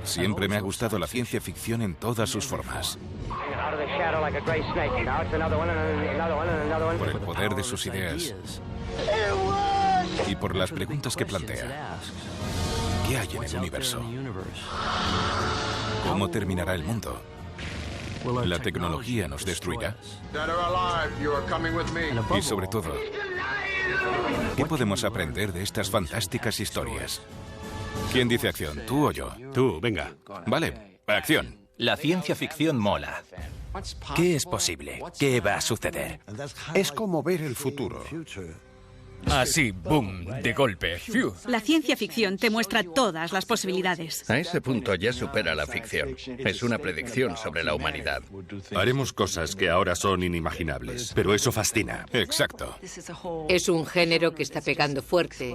Siempre me ha gustado la ciencia ficción en todas sus formas. Por el poder de sus ideas y por las preguntas que plantea. ¿Qué hay en el universo? ¿Cómo terminará el mundo? ¿La tecnología nos destruirá? Y sobre todo, ¿qué podemos aprender de estas fantásticas historias? ¿Quién dice acción, tú o yo? Tú, venga. Vale, acción. La ciencia ficción mola. ¿Qué es posible? ¿Qué va a suceder? Es como ver el futuro. Así, boom, de golpe. ¡Fiu! La ciencia ficción te muestra todas las posibilidades. A ese punto ya supera la ficción. Es una predicción sobre la humanidad. Haremos cosas que ahora son inimaginables, pero eso fascina. Exacto. Es un género que está pegando fuerte,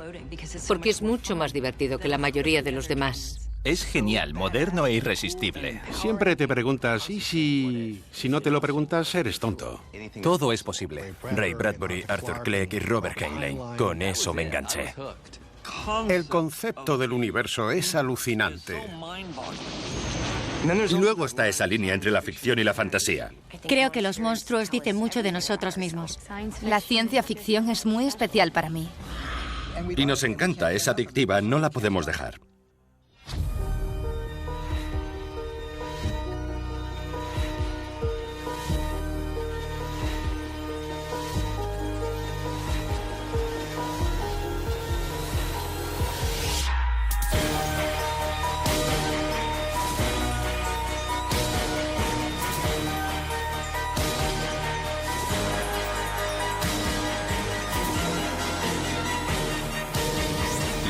porque es mucho más divertido que la mayoría de los demás. Es genial, moderno e irresistible. Siempre te preguntas, ¿y si no te lo preguntas, eres tonto? Todo es posible. Ray Bradbury, Arthur Clarke y Robert Heinlein. Con eso me enganché. El concepto del universo es alucinante. Y luego está esa línea entre la ficción y la fantasía. Creo que los monstruos dicen mucho de nosotros mismos. La ciencia ficción es muy especial para mí. Y nos encanta, es adictiva, no la podemos dejar.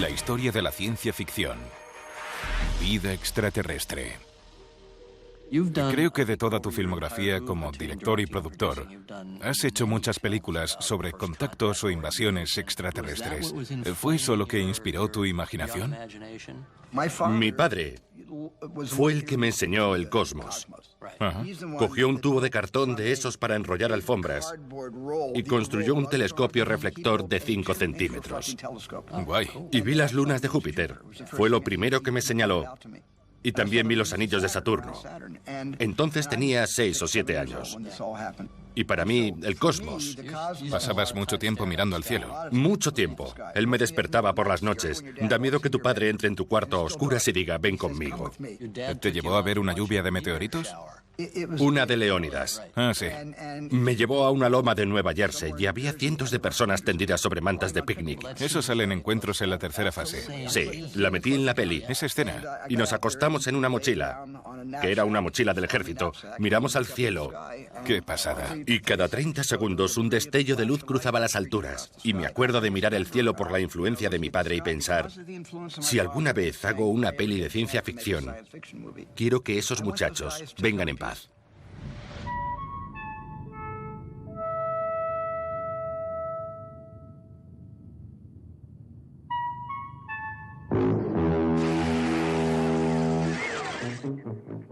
La historia de la ciencia ficción. Vida extraterrestre. Creo que de toda tu filmografía como director y productor, has hecho muchas películas sobre contactos o invasiones extraterrestres. ¿Fue eso lo que inspiró tu imaginación? Mi padre fue el que me enseñó el cosmos. Ajá. Cogió un tubo de cartón de esos para enrollar alfombras y construyó un telescopio reflector de 5 centímetros. Guay. Y vi las lunas de Júpiter. Fue lo primero que me señaló. Y también vi los anillos de Saturno. Entonces tenía 6 o 7 años. Y para mí, el cosmos. Pasabas mucho tiempo mirando al cielo. Mucho tiempo. Él me despertaba por las noches. Da miedo que tu padre entre en tu cuarto a oscuras y diga, ven conmigo. ¿Te llevó a ver una lluvia de meteoritos? Una de Leónidas. Ah, sí. Me llevó a una loma de Nueva Jersey y había cientos de personas tendidas sobre mantas de picnic. Eso sale en Encuentros en la tercera fase. Sí, la metí en la peli. Esa escena. Y nos acostamos en una mochila, que era una mochila del ejército. Miramos al cielo. Qué pasada. Y cada 30 segundos un destello de luz cruzaba las alturas. Y me acuerdo de mirar el cielo por la influencia de mi padre y pensar, si alguna vez hago una peli de ciencia ficción, quiero que esos muchachos vengan en paz.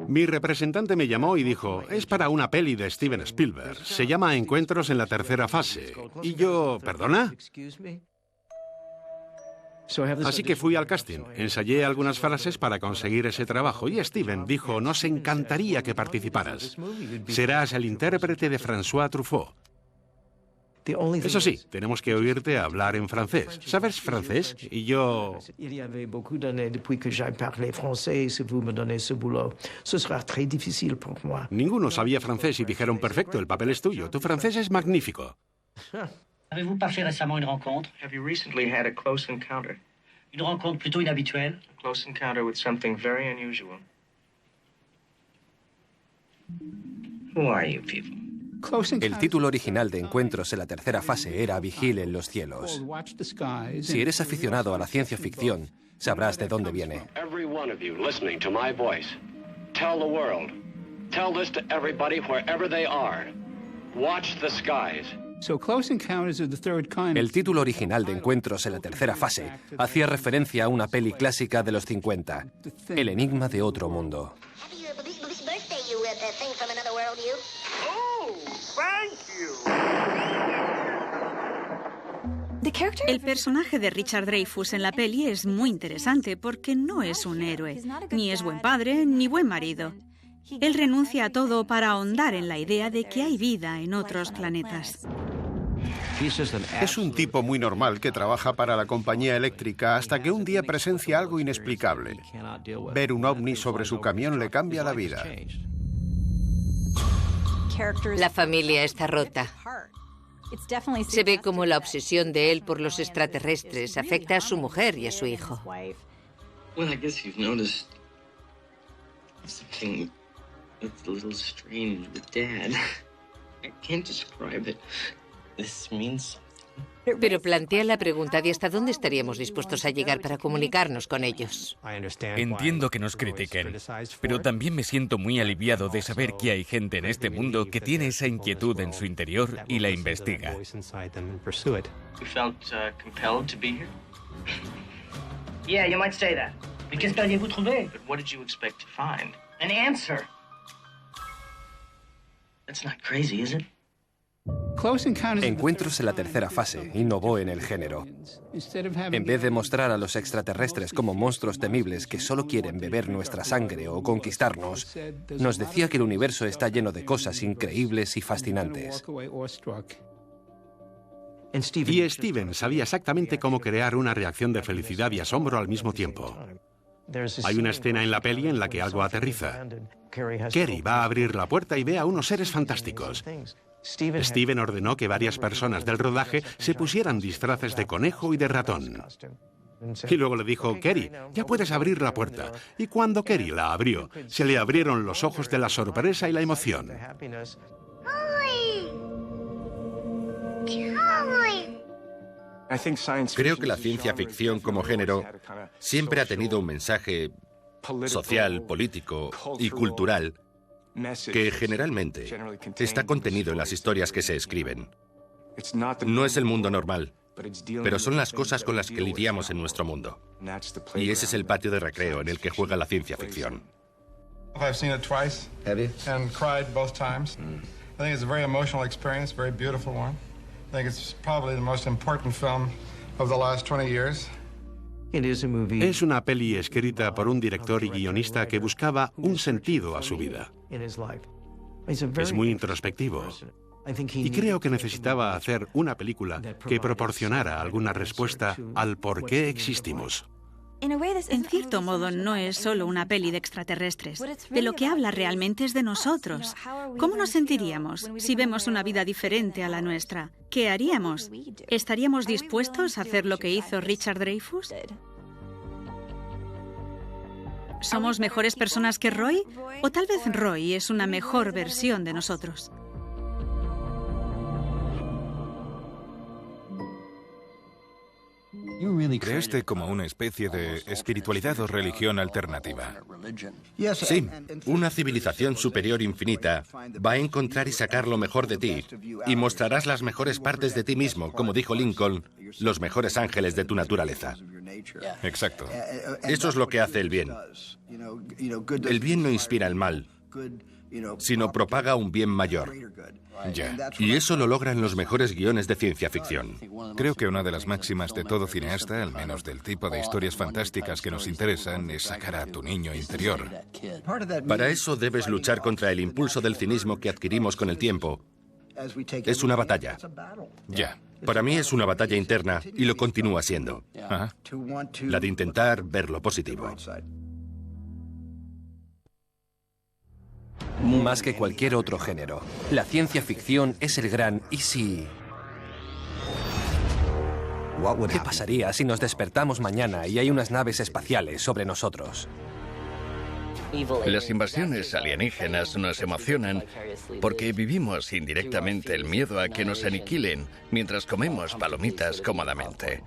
Mi representante me llamó y dijo, es para una peli de Steven Spielberg. Se llama Encuentros en la tercera fase. Y yo, ¿perdona? Así que fui al casting, ensayé algunas frases para conseguir ese trabajo y Steven dijo, nos encantaría que participaras. Serás el intérprete de François Truffaut. Eso sí, tenemos que oírte hablar en francés. ¿Sabes francés? Y yo... Ninguno sabía francés y dijeron, perfecto, el papel es tuyo. Tu francés es magnífico. Avez-vous passé récemment une rencontre? Have you recently had a close encounter? Une rencontre plutôt inhabituelle? A close encounter with something very unusual. Who are you people? El título original de Encuentros en la tercera fase era Vigilen los cielos. Si eres aficionado a la ciencia ficción, sabrás de dónde viene. Every one of you listening to my voice, tell the world. Tell this to everybody wherever they are. Watch the skies. El título original de Encuentros en la tercera fase hacía referencia a una peli clásica de los 50, El enigma de otro mundo. El personaje de Richard Dreyfuss en la peli es muy interesante porque no es un héroe, ni es buen padre, ni buen marido. Él renuncia a todo para ahondar en la idea de que hay vida en otros planetas. Es un tipo muy normal que trabaja para la compañía eléctrica hasta que un día presencia algo inexplicable. Ver un ovni sobre su camión le cambia la vida. La familia está rota. Se ve como la obsesión de él por los extraterrestres afecta a su mujer y a su hijo. Well, I guess you've noticed something that's a little strange with Dad. I can't describe it. This means Pero plantea la pregunta de hasta dónde estaríamos dispuestos a llegar para comunicarnos con ellos. Entiendo que nos critiquen, pero también me siento muy aliviado de saber que hay gente en este mundo que tiene esa inquietud en su interior y la investiga. you felt compelled to be here. Yeah, you might say that. Mais qu'espériez-vous trouver? But what did you expect to find? An answer. That's not crazy, is it? Encuentros en la tercera fase innovó en el género. En vez de mostrar a los extraterrestres como monstruos temibles que solo quieren beber nuestra sangre o conquistarnos, nos decía que el universo está lleno de cosas increíbles y fascinantes. Y Steven sabía exactamente cómo crear una reacción de felicidad y asombro al mismo tiempo. Hay una escena en la peli en la que algo aterriza. Kerry va a abrir la puerta y ve a unos seres fantásticos. Steven ordenó que varias personas del rodaje se pusieran disfraces de conejo y de ratón. Y luego le dijo, Kerry, ya puedes abrir la puerta. Y cuando Kerry la abrió, se le abrieron los ojos de la sorpresa y la emoción. Creo que la ciencia ficción como género siempre ha tenido un mensaje social, político y cultural que generalmente está contenido en las historias que se escriben. No es el mundo normal, pero son las cosas con las que lidiamos en nuestro mundo. Y ese es el patio de recreo en el que juega la ciencia ficción. I've seen it twice. Have you? And cried both times. I think it's a very emotional experience, very beautiful one. I think it's probably the most important film of the last 20 years. Es una peli escrita por un director y guionista que buscaba un sentido a su vida. Es muy introspectivo. Y creo que necesitaba hacer una película que proporcionara alguna respuesta al por qué existimos. En cierto modo, no es solo una peli de extraterrestres. De lo que habla realmente es de nosotros. ¿Cómo nos sentiríamos si vemos una vida diferente a la nuestra? ¿Qué haríamos? ¿Estaríamos dispuestos a hacer lo que hizo Richard Dreyfuss? ¿Somos mejores personas que Roy? ¿O tal vez Roy es una mejor versión de nosotros? Creaste como una especie de espiritualidad o religión alternativa. Sí, una civilización superior infinita va a encontrar y sacar lo mejor de ti y mostrarás las mejores partes de ti mismo, como dijo Lincoln, los mejores ángeles de tu naturaleza. Exacto. Eso es lo que hace el bien. El bien no inspira el mal, sino propaga un bien mayor. Ya. Y eso lo logran los mejores guiones de ciencia ficción. Creo que una de las máximas de todo cineasta, al menos del tipo de historias fantásticas que nos interesan, es sacar a tu niño interior. Para eso debes luchar contra el impulso del cinismo que adquirimos con el tiempo. Es una batalla. Ya. Para mí es una batalla interna y lo continúa siendo. Ajá. La de intentar ver lo positivo. Más que cualquier otro género, la ciencia ficción es el gran ¿y si? ¿Qué pasaría si nos despertamos mañana y hay unas naves espaciales sobre nosotros? Las invasiones alienígenas nos emocionan porque vivimos indirectamente el miedo a que nos aniquilen mientras comemos palomitas cómodamente.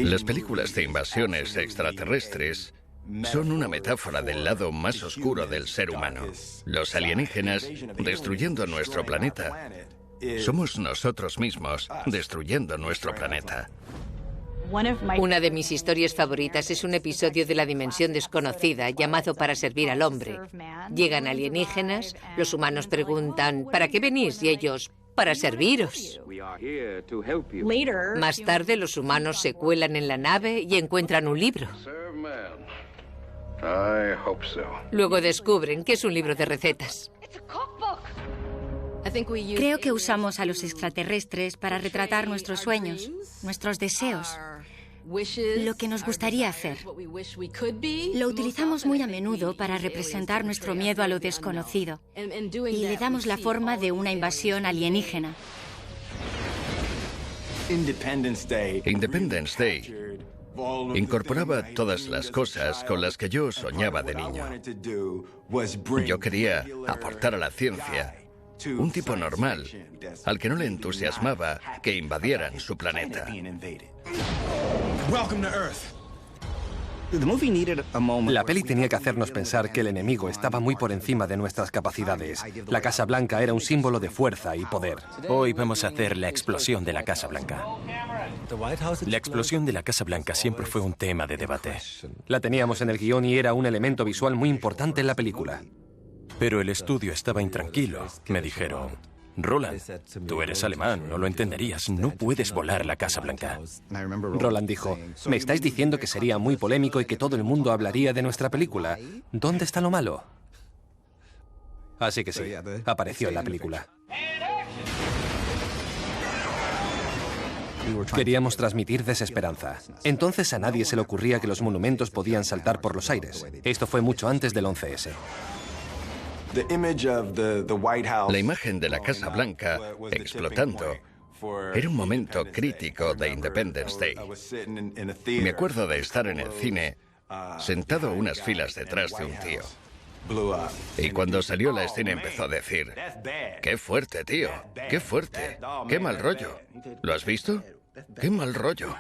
Las películas de invasiones extraterrestres son una metáfora del lado más oscuro del ser humano. Los alienígenas destruyendo nuestro planeta. Somos nosotros mismos destruyendo nuestro planeta. Una de mis historias favoritas es un episodio de La Dimensión Desconocida llamado Para servir al hombre. Llegan alienígenas, los humanos preguntan ¿para qué venís? Y ellos, para serviros. Más tarde los humanos se cuelan en la nave y encuentran un libro. Luego descubren que es un libro de recetas. Creo que usamos a los extraterrestres para retratar nuestros sueños, nuestros deseos, lo que nos gustaría hacer. Lo utilizamos muy a menudo para representar nuestro miedo a lo desconocido y le damos la forma de una invasión alienígena. Independence Day incorporaba todas las cosas con las que yo soñaba de niño. Yo quería aportar a la ciencia un tipo normal, al que no le entusiasmaba que invadieran su planeta. La peli tenía que hacernos pensar que el enemigo estaba muy por encima de nuestras capacidades. La Casa Blanca era un símbolo de fuerza y poder. Hoy vamos a hacer la explosión de la Casa Blanca. La explosión de la Casa Blanca siempre fue un tema de debate. La teníamos en el guión y era un elemento visual muy importante en la película. Pero el estudio estaba intranquilo. Me dijeron, Roland, tú eres alemán, no lo entenderías, no puedes volar la Casa Blanca. Roland dijo, me estáis diciendo que sería muy polémico y que todo el mundo hablaría de nuestra película. ¿Dónde está lo malo? Así que sí, apareció en la película. Queríamos transmitir desesperanza. Entonces a nadie se le ocurría que los monumentos podían saltar por los aires. Esto fue mucho antes del 11S. La imagen de la Casa Blanca explotando era un momento crítico de Independence Day. Me acuerdo de estar en el cine, sentado unas filas detrás de un tío. Y cuando salió la escena empezó a decir, ¡qué fuerte, tío! ¡Qué fuerte! ¡Qué mal rollo! ¿Lo has visto? ¡Qué mal rollo!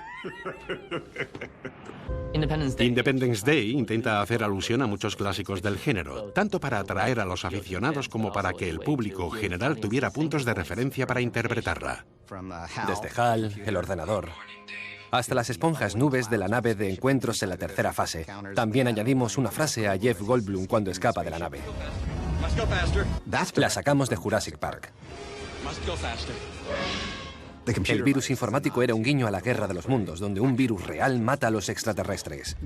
Independence Day intenta hacer alusión a muchos clásicos del género, tanto para atraer a los aficionados como para que el público general tuviera puntos de referencia para interpretarla. Desde HAL, el ordenador, hasta las esponjas nubes de la nave de encuentros en la tercera fase. También añadimos una frase a Jeff Goldblum cuando escapa de la nave. La sacamos de Jurassic Park. El virus informático era un guiño a la Guerra de los Mundos, donde un virus real mata a los extraterrestres.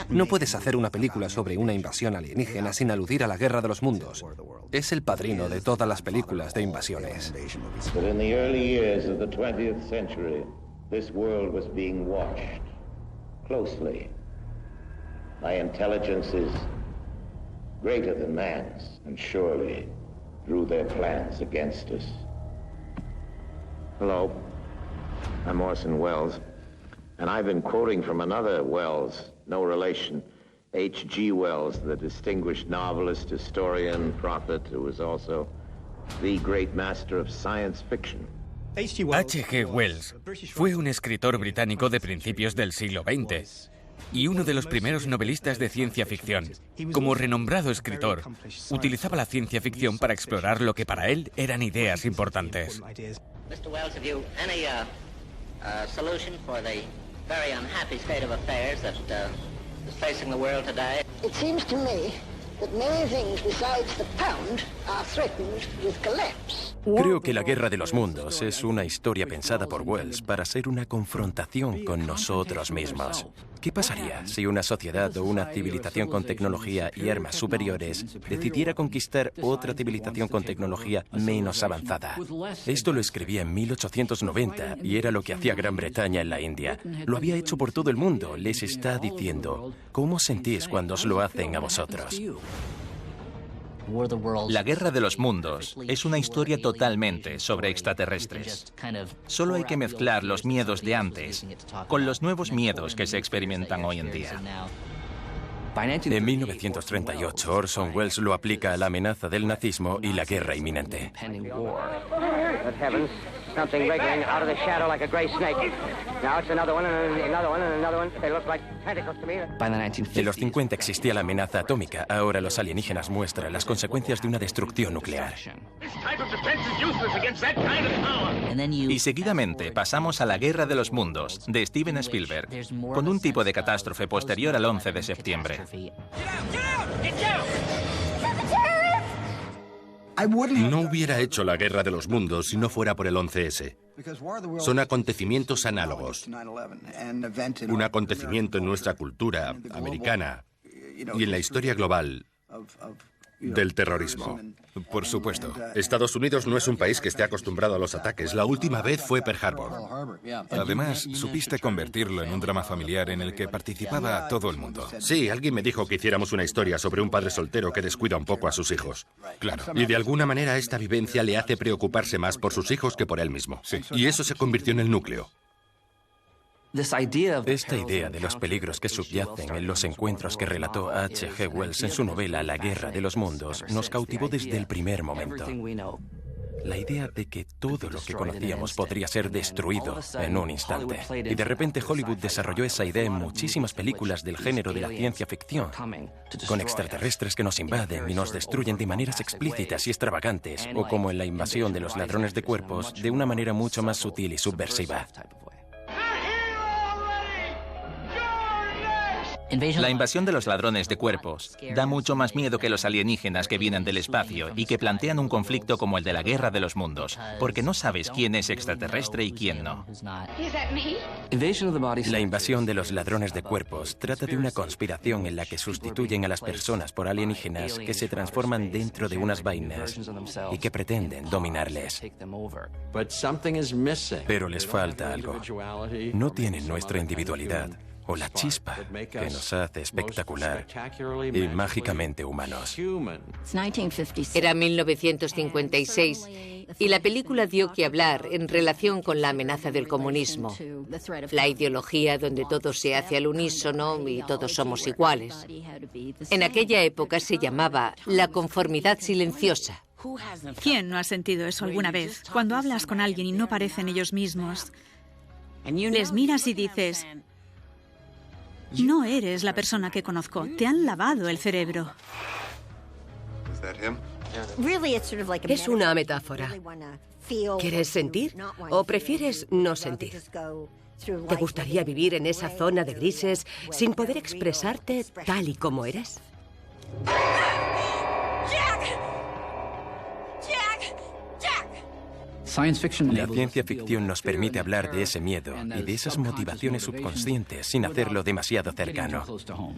No puedes hacer una película sobre una invasión alienígena sin aludir a la Guerra de los Mundos. Es el padrino de todas las películas de invasiones. This world was being watched closely by intelligences greater than man's, and surely drew their plans against us. Hello, I'm Orson Welles, and I've been quoting from another Welles, no relation, H.G. Wells, the distinguished novelist, historian, prophet, who was also the great master of science fiction. H.G. Wells fue un escritor británico de principios del siglo XX y uno de los primeros novelistas de ciencia ficción. Como renombrado escritor, utilizaba la ciencia ficción para explorar lo que para él eran ideas importantes. Mr. Wells, have you any solution for the very unhappy state of affairs that is facing the world today? It seems to me that many things besides the pound are threatened with collapse. Creo que la Guerra de los Mundos es una historia pensada por Wells para ser una confrontación con nosotros mismos. ¿Qué pasaría si una sociedad o una civilización con tecnología y armas superiores decidiera conquistar otra civilización con tecnología menos avanzada? Esto lo escribía en 1890 y era lo que hacía Gran Bretaña en la India. Lo había hecho por todo el mundo. Les está diciendo, ¿cómo sentís cuando os lo hacen a vosotros? La Guerra de los Mundos es una historia totalmente sobre extraterrestres. Solo hay que mezclar los miedos de antes con los nuevos miedos que se experimentan hoy en día. En 1938, Orson Welles lo aplica a la amenaza del nazismo y la guerra inminente. Something wriggling out of the shadow like a gray snake. Now it's another one and another one and another one. They look like tentacles to me. En los 50 existía la amenaza atómica. Ahora los alienígenas muestran las consecuencias de una destrucción nuclear. Y seguidamente pasamos a La Guerra de los Mundos, de Steven Spielberg, con un tipo de catástrofe posterior al 11 de septiembre. No hubiera hecho La Guerra de los Mundos si no fuera por el 11S. Son acontecimientos análogos. Un acontecimiento en nuestra cultura americana y en la historia global del terrorismo. Por supuesto. Estados Unidos no es un país que esté acostumbrado a los ataques. La última vez fue Pearl Harbor. Además, supiste convertirlo en un drama familiar en el que participaba todo el mundo. Sí, alguien me dijo que hiciéramos una historia sobre un padre soltero que descuida un poco a sus hijos. Claro. Y de alguna manera esta vivencia le hace preocuparse más por sus hijos que por él mismo. Sí. Y eso se convirtió en el núcleo. Esta idea de los peligros que subyacen en los encuentros que relató H.G. Wells en su novela La Guerra de los Mundos nos cautivó desde el primer momento. La idea de que todo lo que conocíamos podría ser destruido en un instante. Y de repente Hollywood desarrolló esa idea en muchísimas películas del género de la ciencia ficción, con extraterrestres que nos invaden y nos destruyen de maneras explícitas y extravagantes, o como en La invasión de los ladrones de cuerpos, de una manera mucho más sutil y subversiva. La invasión de los ladrones de cuerpos da mucho más miedo que los alienígenas que vienen del espacio y que plantean un conflicto como el de la Guerra de los Mundos, porque no sabes quién es extraterrestre y quién no. La invasión de los ladrones de cuerpos trata de una conspiración en la que sustituyen a las personas por alienígenas que se transforman dentro de unas vainas y que pretenden dominarles. Pero les falta algo. No tienen nuestra individualidad o la chispa que nos hace espectacular y mágicamente humanos. Era 1956 y la película dio que hablar en relación con la amenaza del comunismo, la ideología donde todo se hace al unísono y todos somos iguales. En aquella época se llamaba la conformidad silenciosa. ¿Quién no ha sentido eso alguna vez? Cuando hablas con alguien y no parecen ellos mismos, les miras y dices: no eres la persona que conozco. Te han lavado el cerebro. Es una metáfora. ¿Quieres sentir o prefieres no sentir? ¿Te gustaría vivir en esa zona de grises sin poder expresarte tal y como eres? La ciencia ficción nos permite hablar de ese miedo y de esas motivaciones subconscientes sin hacerlo demasiado cercano.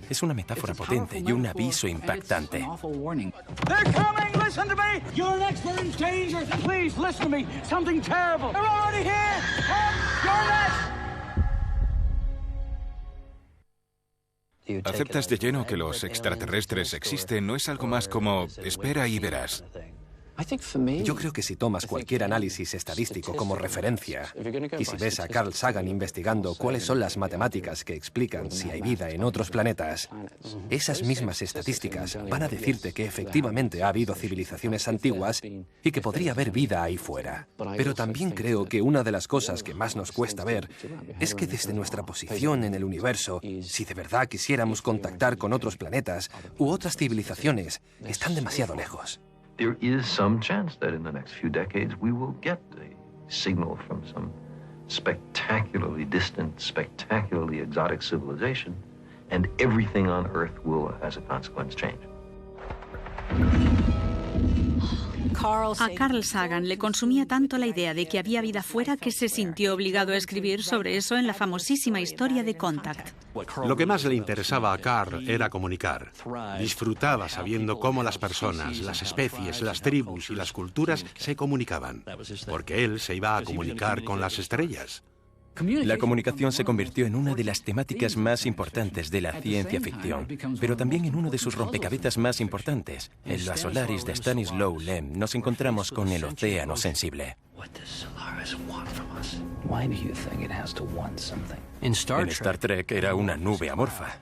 Es una metáfora potente y un aviso impactante. ¿Aceptas de lleno que los extraterrestres existen? ¿No es algo más como espera y verás? Yo creo que si tomas cualquier análisis estadístico como referencia y si ves a Carl Sagan investigando cuáles son las matemáticas que explican si hay vida en otros planetas, esas mismas estadísticas van a decirte que efectivamente ha habido civilizaciones antiguas y que podría haber vida ahí fuera. Pero también creo que una de las cosas que más nos cuesta ver es que desde nuestra posición en el universo, si de verdad quisiéramos contactar con otros planetas u otras civilizaciones, están demasiado lejos. There is some chance that in the next few decades we will get a signal from some spectacularly distant, spectacularly exotic civilization, and everything on Earth will, as a consequence, change. A Carl Sagan le consumía tanto la idea de que había vida fuera que se sintió obligado a escribir sobre eso en la famosísima historia de Contact. Lo que más le interesaba a Carl era comunicar. Disfrutaba sabiendo cómo las personas, las especies, las tribus y las culturas se comunicaban, porque él se iba a comunicar con las estrellas. La comunicación se convirtió en una de las temáticas más importantes de la ciencia ficción, pero también en uno de sus rompecabezas más importantes. En la Solaris de Stanislaw Lem nos encontramos con el océano sensible. En Star Trek era una nube amorfa.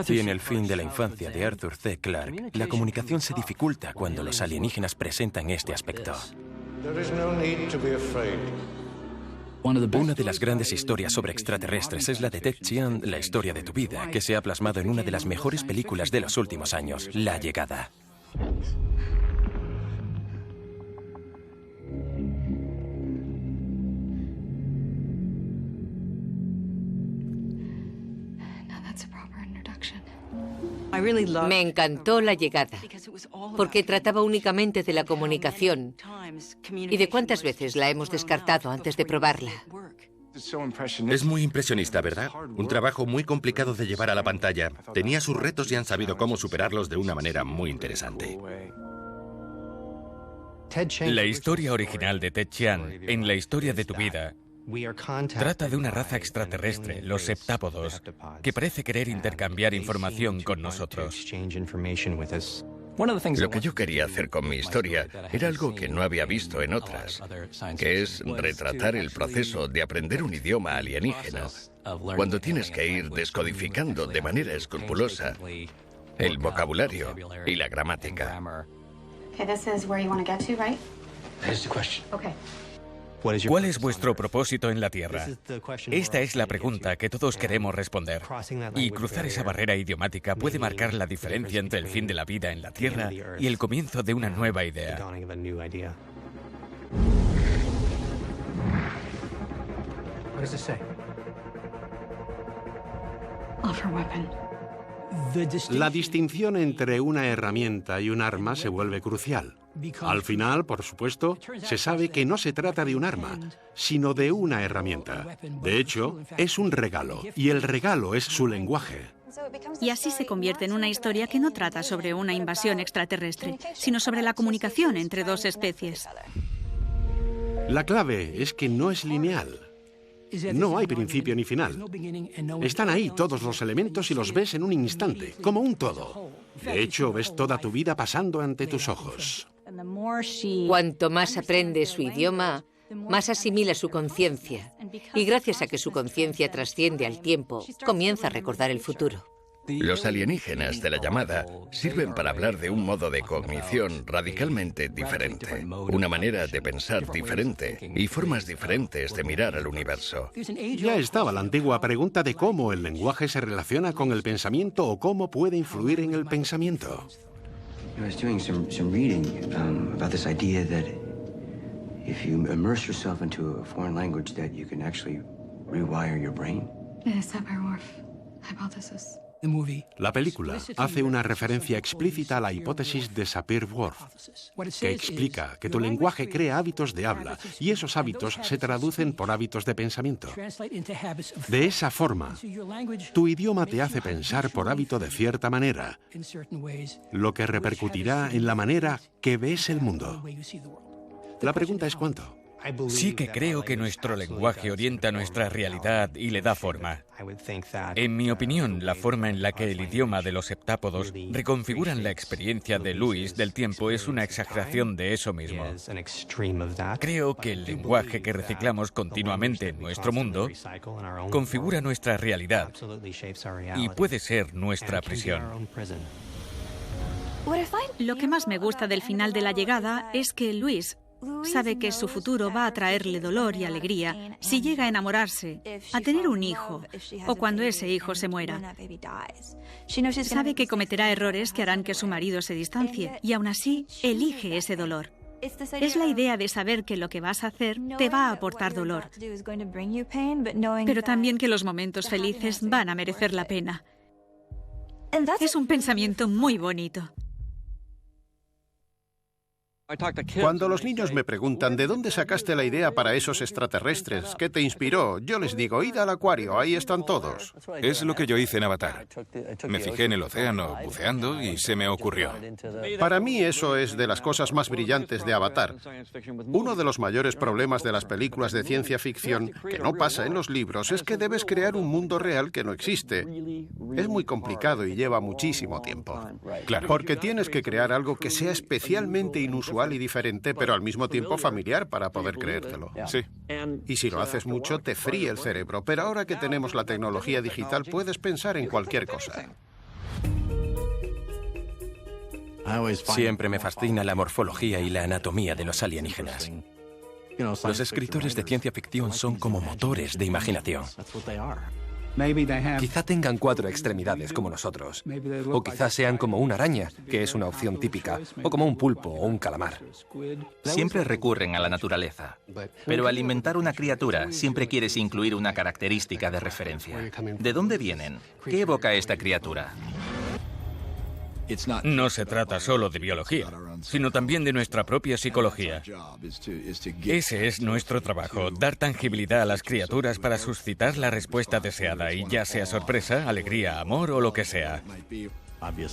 Y en El fin de la infancia de Arthur C. Clarke, la comunicación se dificulta cuando los alienígenas presentan este aspecto. Una de las grandes historias sobre extraterrestres es la de Ted Chiang, La historia de tu vida, que se ha plasmado en una de las mejores películas de los últimos años, La llegada. Me encantó La llegada, porque trataba únicamente de la comunicación y de cuántas veces la hemos descartado antes de probarla. Es muy impresionista, ¿verdad? Un trabajo muy complicado de llevar a la pantalla. Tenía sus retos y han sabido cómo superarlos de una manera muy interesante. La historia original de Ted Chiang, En la historia de tu vida, trata de una raza extraterrestre, los septápodos, que parece querer intercambiar información con nosotros. Lo que yo quería hacer con mi historia era algo que no había visto en otras, que es retratar el proceso de aprender un idioma alienígena, cuando tienes que ir descodificando de manera escrupulosa el vocabulario y la gramática. ¿Cuál es vuestro propósito en la Tierra? Esta es la pregunta que todos queremos responder. Y cruzar esa barrera idiomática puede marcar la diferencia entre el fin de la vida en la Tierra y el comienzo de una nueva idea. La distinción entre una herramienta y un arma se vuelve crucial. Al final, por supuesto, se sabe que no se trata de un arma, sino de una herramienta. De hecho, es un regalo, y el regalo es su lenguaje. Y así se convierte en una historia que no trata sobre una invasión extraterrestre, sino sobre la comunicación entre dos especies. La clave es que no es lineal. No hay principio ni final. Están ahí todos los elementos y los ves en un instante, como un todo. De hecho, ves toda tu vida pasando ante tus ojos. Cuanto más aprende su idioma, más asimila su conciencia. Y gracias a que su conciencia trasciende al tiempo, comienza a recordar el futuro. Los alienígenas de la llamada sirven para hablar de un modo de cognición radicalmente diferente, una manera de pensar diferente y formas diferentes de mirar al universo. Ya estaba la antigua pregunta de cómo el lenguaje se relaciona con el pensamiento o cómo puede influir en el pensamiento. I was doing some reading about this idea that if you immerse yourself into a foreign language, that you can actually rewire your brain. La película hace una referencia explícita a la hipótesis de Sapir-Whorf, que explica que tu lenguaje crea hábitos de habla y esos hábitos se traducen por hábitos de pensamiento. De esa forma, tu idioma te hace pensar por hábito de cierta manera, lo que repercutirá en la manera que ves el mundo. La pregunta es ¿cuánto? Sí que creo que nuestro lenguaje orienta nuestra realidad y le da forma. En mi opinión, la forma en la que el idioma de los septápodos reconfiguran la experiencia de Lewis del tiempo es una exageración de eso mismo. Creo que el lenguaje que reciclamos continuamente en nuestro mundo configura nuestra realidad y puede ser nuestra prisión. Lo que más me gusta del final de La llegada es que Luis sabe que su futuro va a traerle dolor y alegría si llega a enamorarse, a tener un hijo, o cuando ese hijo se muera. Sabe que cometerá errores que harán que su marido se distancie, y aún así elige ese dolor. Es la idea de saber que lo que vas a hacer te va a aportar dolor, pero también que los momentos felices van a merecer la pena. Es un pensamiento muy bonito. Cuando los niños me preguntan ¿de dónde sacaste la idea para esos extraterrestres? ¿Qué te inspiró? Yo les digo, id al acuario, ahí están todos. Es lo que yo hice en Avatar. Me fijé en el océano buceando y se me ocurrió. Para mí eso es de las cosas más brillantes de Avatar. Uno de los mayores problemas de las películas de ciencia ficción, que no pasa en los libros, es que debes crear un mundo real que no existe. Es muy complicado y lleva muchísimo tiempo. Claro. Porque tienes que crear algo que sea especialmente inusual y diferente, pero al mismo tiempo familiar para poder creértelo. Sí. Y si lo haces mucho, te fríe el cerebro. Pero ahora que tenemos la tecnología digital, puedes pensar en cualquier cosa. Siempre me fascina la morfología y la anatomía de los alienígenas. Los escritores de ciencia ficción son como motores de imaginación. Quizá tengan 4 extremidades como nosotros, o quizá sean como una araña, que es una opción típica, o como un pulpo o un calamar. Siempre recurren a la naturaleza, pero al inventar una criatura siempre quieres incluir una característica de referencia. ¿De dónde vienen? ¿Qué evoca esta criatura? No se trata solo de biología, sino también de nuestra propia psicología. Ese es nuestro trabajo, dar tangibilidad a las criaturas para suscitar la respuesta deseada, y ya sea sorpresa, alegría, amor o lo que sea.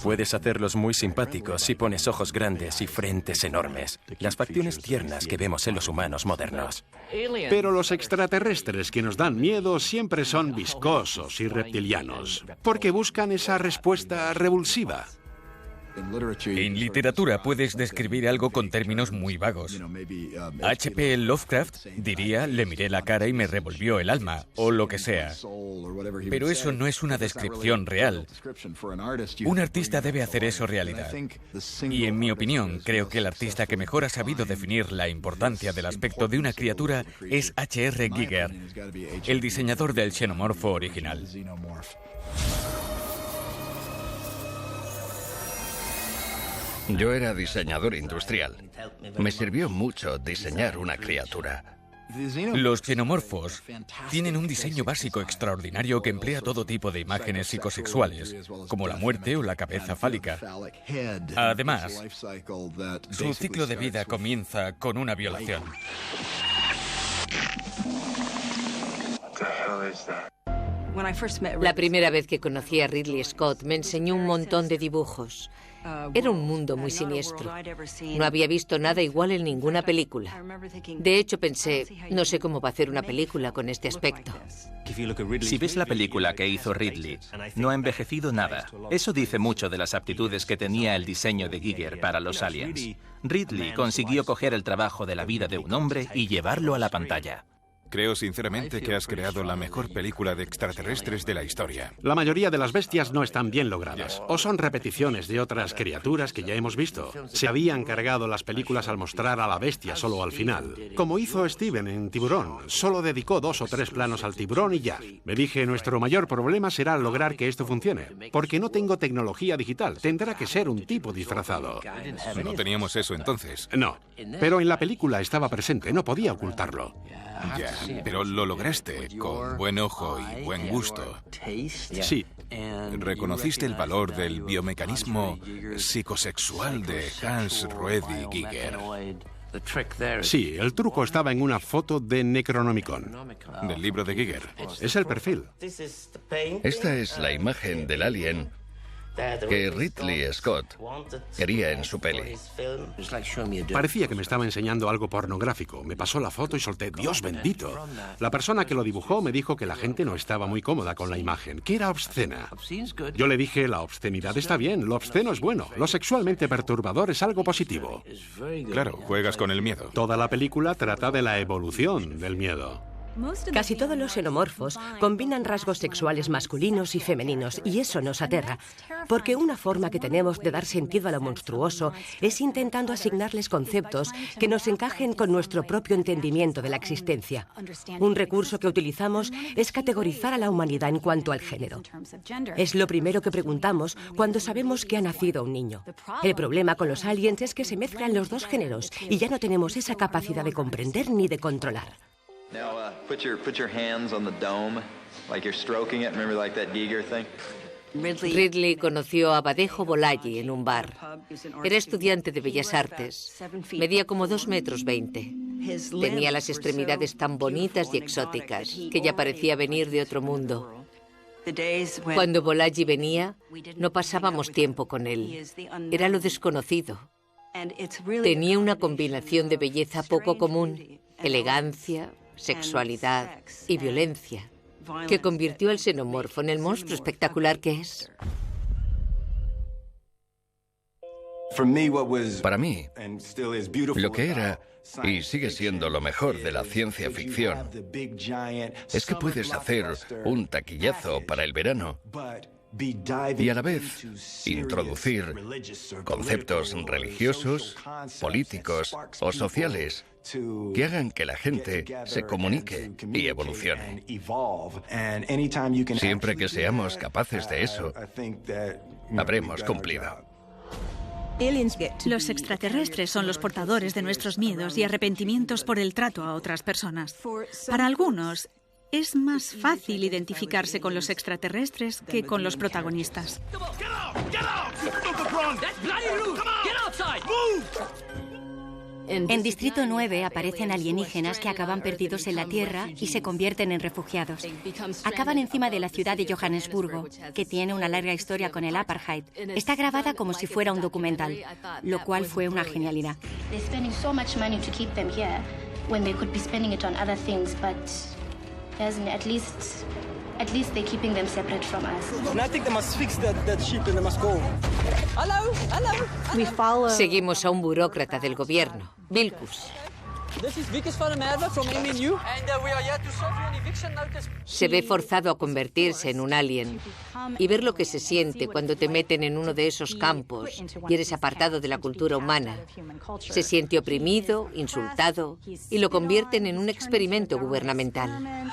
Puedes hacerlos muy simpáticos si pones ojos grandes y frentes enormes, las facciones tiernas que vemos en los humanos modernos. Pero los extraterrestres que nos dan miedo siempre son viscosos y reptilianos, porque buscan esa respuesta revulsiva. En literatura puedes describir algo con términos muy vagos. H.P. Lovecraft diría, le miré la cara y me revolvió el alma, o lo que sea. Pero eso no es una descripción real. Un artista debe hacer eso realidad. Y en mi opinión, creo que el artista que mejor ha sabido definir la importancia del aspecto de una criatura es H.R. Giger, el diseñador del xenomorfo original. Yo era diseñador industrial. Me sirvió mucho diseñar una criatura. Los xenomorfos tienen un diseño básico extraordinario que emplea todo tipo de imágenes psicosexuales, como la muerte o la cabeza fálica. Además, su ciclo de vida comienza con una violación. La primera vez que conocí a Ridley Scott me enseñó un montón de dibujos. Era un mundo muy siniestro. No había visto nada igual en ninguna película. De hecho, pensé, no sé cómo va a hacer una película con este aspecto. Si ves la película que hizo Ridley, no ha envejecido nada. Eso dice mucho de las aptitudes que tenía el diseño de Giger para los aliens. Ridley consiguió coger el trabajo de la vida de un hombre y llevarlo a la pantalla. Creo sinceramente que has creado la mejor película de extraterrestres de la historia. La mayoría de las bestias no están bien logradas, o son repeticiones de otras criaturas que ya hemos visto. Se habían cargado las películas al mostrar a la bestia solo al final. Como hizo Steven en Tiburón, solo dedicó 2 o 3 planos al tiburón y ya. Me dije, nuestro mayor problema será lograr que esto funcione, porque no tengo tecnología digital, tendrá que ser un tipo disfrazado. No teníamos eso entonces. No, pero en la película estaba presente, no podía ocultarlo. Ya, pero lo lograste con buen ojo y buen gusto. Sí. Reconociste el valor del biomecanismo psicosexual de Hans Ruedi Giger. Sí, el truco estaba en una foto de Necronomicon. ¿Del libro de Giger? Es el perfil. Esta es la imagen del alien que Ridley Scott quería en su peli. Parecía que me estaba enseñando algo pornográfico. Me pasó la foto y solté, ¡Dios bendito! La persona que lo dibujó me dijo que la gente no estaba muy cómoda con la imagen, que era obscena. Yo le dije, la obscenidad está bien, lo obsceno es bueno, lo sexualmente perturbador es algo positivo. Claro, juegas con el miedo. Toda la película trata de la evolución del miedo. Casi todos los xenomorfos combinan rasgos sexuales masculinos y femeninos, y eso nos aterra, porque una forma que tenemos de dar sentido a lo monstruoso es intentando asignarles conceptos que nos encajen con nuestro propio entendimiento de la existencia. Un recurso que utilizamos es categorizar a la humanidad en cuanto al género. Es lo primero que preguntamos cuando sabemos que ha nacido un niño. El problema con los aliens es que se mezclan los dos géneros y ya no tenemos esa capacidad de comprender ni de controlar. Now, put your hands on the dome, like you're stroking it. Remember, like that Giger thing? Ridley conoció a Badejo Bolaji en un bar. Era estudiante de Bellas Artes. Medía como 2,20 metros. Tenía las extremidades tan bonitas y exóticas que ya parecía venir de otro mundo. Cuando Bolaji venía, no pasábamos tiempo con él. Era lo desconocido. Tenía una combinación de belleza poco común, elegancia, sexualidad y violencia, que convirtió al xenomorfo en el monstruo espectacular que es. Para mí, lo que era y sigue siendo lo mejor de la ciencia ficción es que puedes hacer un taquillazo para el verano y a la vez introducir conceptos religiosos, políticos o sociales que hagan que la gente se comunique y evolucione. Siempre que seamos capaces de eso, habremos cumplido. Los extraterrestres son los portadores de nuestros miedos y arrepentimientos por el trato a otras personas. Para algunos, es más fácil identificarse con los extraterrestres que con los protagonistas. En Distrito 9 aparecen alienígenas que acaban perdidos en la Tierra y se convierten en refugiados. Acaban encima de la ciudad de Johannesburgo, que tiene una larga historia con el apartheid. Está grabada como si fuera un documental, lo cual fue una genialidad. At least they're keeping them separate from us. And I think they must fix that ship and they must go. Hello. Seguimos a un burócrata del gobierno, Vilkus. Se ve forzado a convertirse en un alien y ver lo que se siente cuando te meten en uno de esos campos y eres apartado de la cultura humana. Se siente oprimido, insultado y lo convierten en un experimento gubernamental.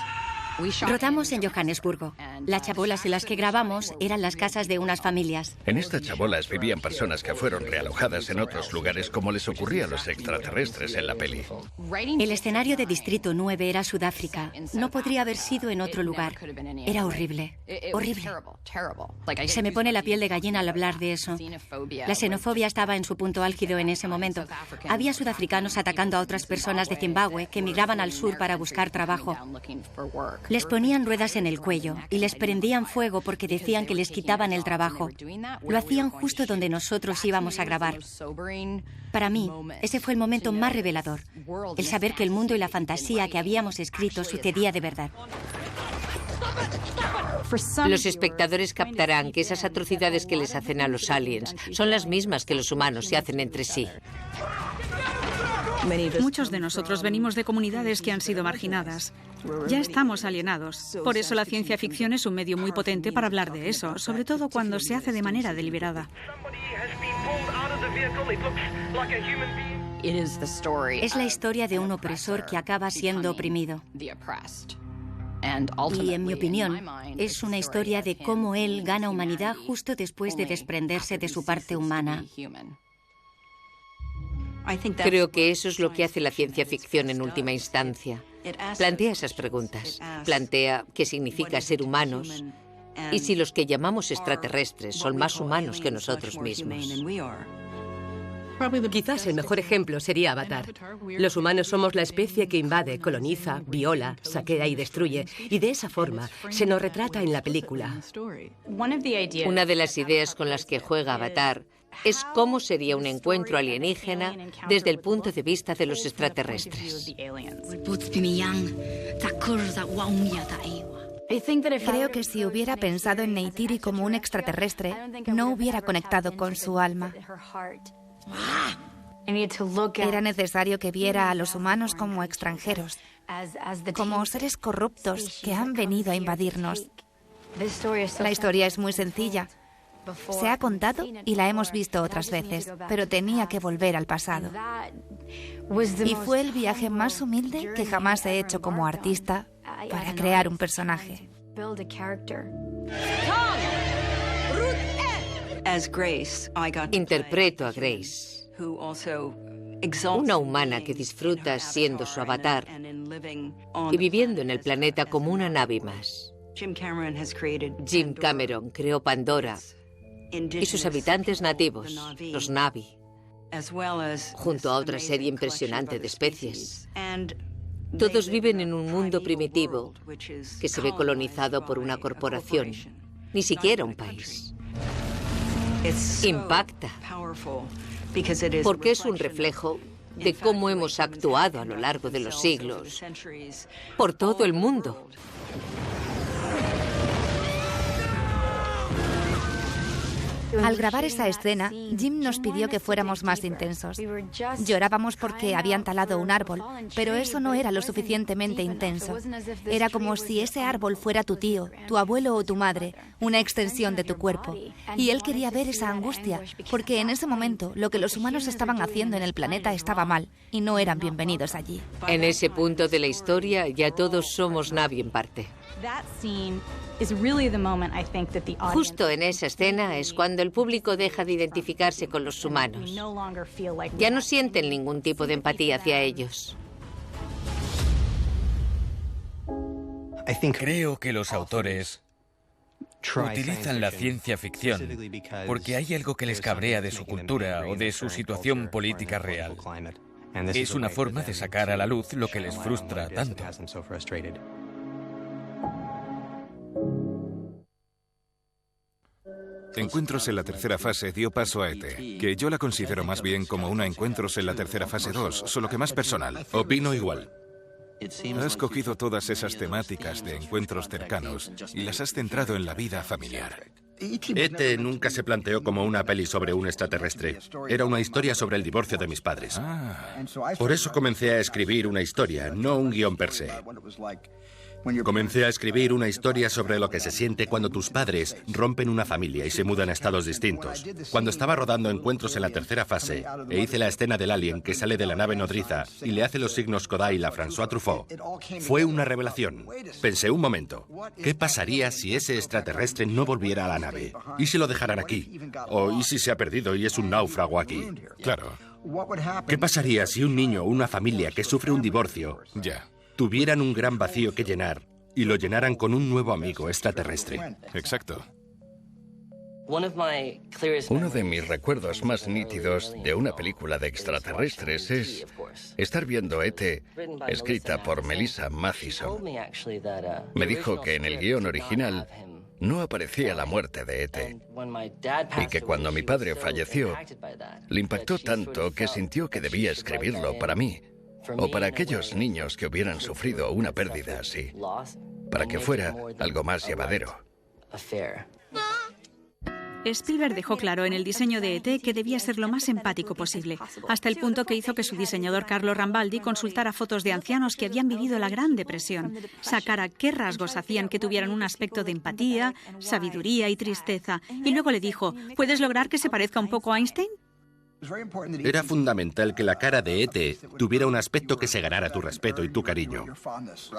Rodamos en Johannesburgo. Las chabolas en las que grabamos eran las casas de unas familias. En estas chabolas vivían personas que fueron realojadas en otros lugares como les ocurría a los extraterrestres en la peli. El escenario de Distrito 9 era Sudáfrica. No podría haber sido en otro lugar. Era horrible. Horrible. Se me pone la piel de gallina al hablar de eso. La xenofobia estaba en su punto álgido en ese momento. Había sudafricanos atacando a otras personas de Zimbabue que migraban al sur para buscar trabajo. Les ponían ruedas en el cuello y les prendían fuego porque decían que les quitaban el trabajo. Lo hacían justo donde nosotros íbamos a grabar. Para mí, ese fue el momento más revelador, el saber que el mundo y la fantasía que habíamos escrito sucedía de verdad. Los espectadores captarán que esas atrocidades que les hacen a los aliens son las mismas que los humanos se hacen entre sí. Muchos de nosotros venimos de comunidades que han sido marginadas. Ya estamos alienados. Por eso la ciencia ficción es un medio muy potente para hablar de eso, sobre todo cuando se hace de manera deliberada. Es la historia de un opresor que acaba siendo oprimido. Y, en mi opinión, es una historia de cómo él gana humanidad justo después de desprenderse de su parte humana. Creo que eso es lo que hace la ciencia ficción en última instancia. Plantea esas preguntas. Plantea qué significa ser humanos y si los que llamamos extraterrestres son más humanos que nosotros mismos. Quizás el mejor ejemplo sería Avatar. Los humanos somos la especie que invade, coloniza, viola, saquea y destruye. Y de esa forma se nos retrata en la película. Una de las ideas con las que juega Avatar es cómo sería un encuentro alienígena desde el punto de vista de los extraterrestres. Creo que si hubiera pensado en Neytiri como un extraterrestre, no hubiera conectado con su alma. Era necesario que viera a los humanos como extranjeros, como seres corruptos que han venido a invadirnos. La historia es muy sencilla. Se ha contado y la hemos visto otras veces, pero tenía que volver al pasado. Y fue el viaje más humilde que jamás he hecho como artista para crear un personaje. Interpreto a Grace, una humana que disfruta siendo su avatar y viviendo en el planeta como una nave más. Jim Cameron creó Pandora y sus habitantes nativos, los Na'vi, junto a otra serie impresionante de especies. Todos viven en un mundo primitivo que se ve colonizado por una corporación, ni siquiera un país. Impacta, porque es un reflejo de cómo hemos actuado a lo largo de los siglos por todo el mundo. Al grabar esa escena, Jim nos pidió que fuéramos más intensos. Llorábamos porque habían talado un árbol, pero eso no era lo suficientemente intenso. Era como si ese árbol fuera tu tío, tu abuelo o tu madre, una extensión de tu cuerpo. Y él quería ver esa angustia, porque en ese momento lo que los humanos estaban haciendo en el planeta estaba mal, y no eran bienvenidos allí. En ese punto de la historia ya todos somos Na'vi en parte. Justo en esa escena es cuando el público deja de identificarse con los humanos. Ya no sienten ningún tipo de empatía hacia ellos. Creo que los autores Utilizan la ciencia ficción porque hay algo que les cabrea de su cultura o de su situación política real. Es una forma de sacar a la luz lo que les frustra tanto. Encuentros en la tercera fase dio paso a ET, que yo la considero más bien como una Encuentros en la tercera fase 2, solo que más personal. Opino igual. Has cogido todas esas temáticas de encuentros cercanos y las has centrado en la vida familiar. E.T. nunca se planteó como una peli sobre un extraterrestre. Era una historia sobre el divorcio de mis padres. Por eso comencé a escribir una historia, no un guión per se. Comencé a escribir una historia sobre lo que se siente cuando tus padres rompen una familia y se mudan a estados distintos. Cuando estaba rodando Encuentros en la tercera fase e hice la escena del alien que sale de la nave nodriza y le hace los signos Kodail a François Truffaut, fue una revelación. Pensé un momento, ¿qué pasaría si ese extraterrestre no volviera a la nave? ¿Y si lo dejaran aquí? ¿O y si se ha perdido y es un náufrago aquí? Claro. ¿Qué pasaría si un niño o una familia que sufre un divorcio tuvieran un gran vacío que llenar y lo llenaran con un nuevo amigo extraterrestre? Exacto. Uno de mis recuerdos más nítidos de una película de extraterrestres es estar viendo E.T., escrita por Melissa Mathison. Me dijo que en el guión original no aparecía la muerte de E.T. y que cuando mi padre falleció, le impactó tanto que sintió que debía escribirlo para mí, o para aquellos niños que hubieran sufrido una pérdida así, para que fuera algo más llevadero. Spielberg dejó claro en el diseño de E.T. que debía ser lo más empático posible, hasta el punto que hizo que su diseñador Carlo Rambaldi consultara fotos de ancianos que habían vivido la Gran Depresión, sacara qué rasgos hacían que tuvieran un aspecto de empatía, sabiduría y tristeza, y luego le dijo, ¿puedes lograr que se parezca un poco a Einstein? Era fundamental que la cara de E.T. tuviera un aspecto que se ganara tu respeto y tu cariño.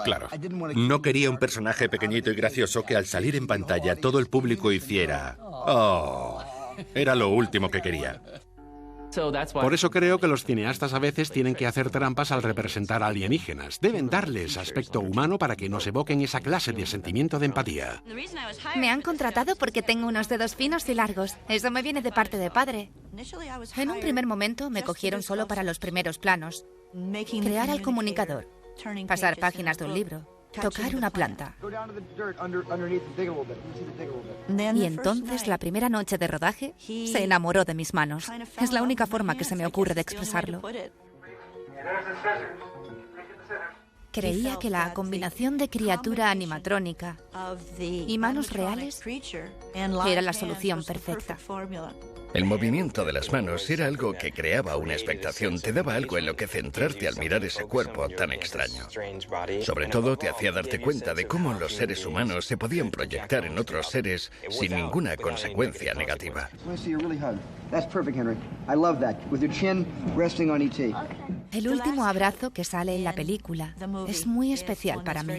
Claro. No quería un personaje pequeñito y gracioso que al salir en pantalla todo el público hiciera «Oh». Era lo último que quería. Por eso creo que los cineastas a veces tienen que hacer trampas al representar alienígenas. Deben darles aspecto humano para que nos evoquen esa clase de sentimiento de empatía. Me han contratado porque tengo unos dedos finos y largos. Eso me viene de parte de padre. En un primer momento me cogieron solo para los primeros planos. Crear al comunicador, pasar páginas de un libro, tocar una planta. Y entonces, la primera noche de rodaje, se enamoró de mis manos. Es la única forma que se me ocurre de expresarlo. Creía que la combinación de criatura animatrónica y manos reales era la solución perfecta. El movimiento de las manos era algo que creaba una expectación, te daba algo en lo que centrarte al mirar ese cuerpo tan extraño. Sobre todo te hacía darte cuenta de cómo los seres humanos se podían proyectar en otros seres sin ninguna consecuencia negativa. El último abrazo que sale en la película es muy especial para mí.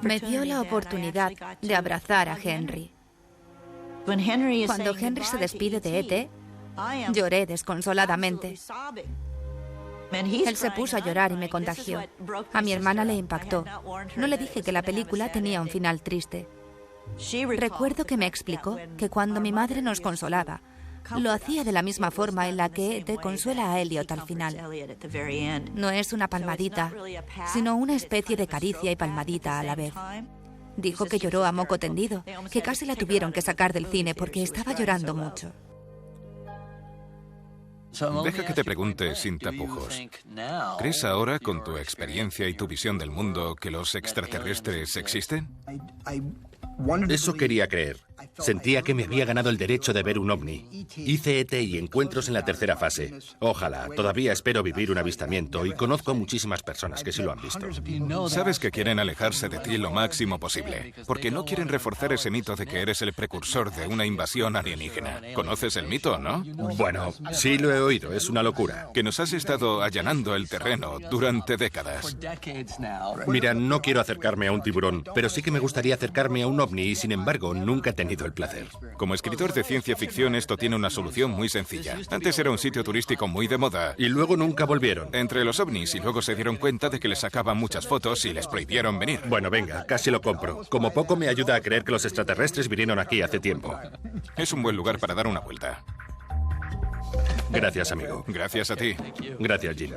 Me dio la oportunidad de abrazar a Henry. Cuando Henry se despide de E.T., lloré desconsoladamente. Él se puso a llorar y me contagió. A mi hermana le impactó. No le dije que la película tenía un final triste. Recuerdo que me explicó que cuando mi madre nos consolaba, lo hacía de la misma forma en la que E.T. consuela a Elliot al final. No es una palmadita, sino una especie de caricia y palmadita a la vez. Dijo que lloró a moco tendido, que casi la tuvieron que sacar del cine porque estaba llorando mucho. Deja que te pregunte sin tapujos. ¿Crees ahora, con tu experiencia y tu visión del mundo, que los extraterrestres existen? Eso quería creer. Sentía que me había ganado el derecho de ver un ovni. Hice E.T. y Encuentros en la tercera fase. Ojalá, todavía espero vivir un avistamiento y conozco a muchísimas personas que sí lo han visto. Sabes que quieren alejarse de ti lo máximo posible, porque no quieren reforzar ese mito de que eres el precursor de una invasión alienígena. ¿Conoces el mito, no? Bueno, sí lo he oído, es una locura. Que nos has estado allanando el terreno durante décadas. Mira, no quiero acercarme a un tiburón, pero sí que me gustaría acercarme a un ovni y sin embargo nunca he tenido tenido el placer. Como escritor de ciencia ficción, esto tiene una solución muy sencilla. Antes era un sitio turístico muy de moda. Y luego nunca volvieron. Entre los ovnis, y luego se dieron cuenta de que les sacaban muchas fotos y les prohibieron venir. Bueno, venga, casi lo compro. Como poco me ayuda a creer que los extraterrestres vinieron aquí hace tiempo. Es un buen lugar para dar una vuelta. Gracias, amigo. Gracias a ti. Gracias, Jim.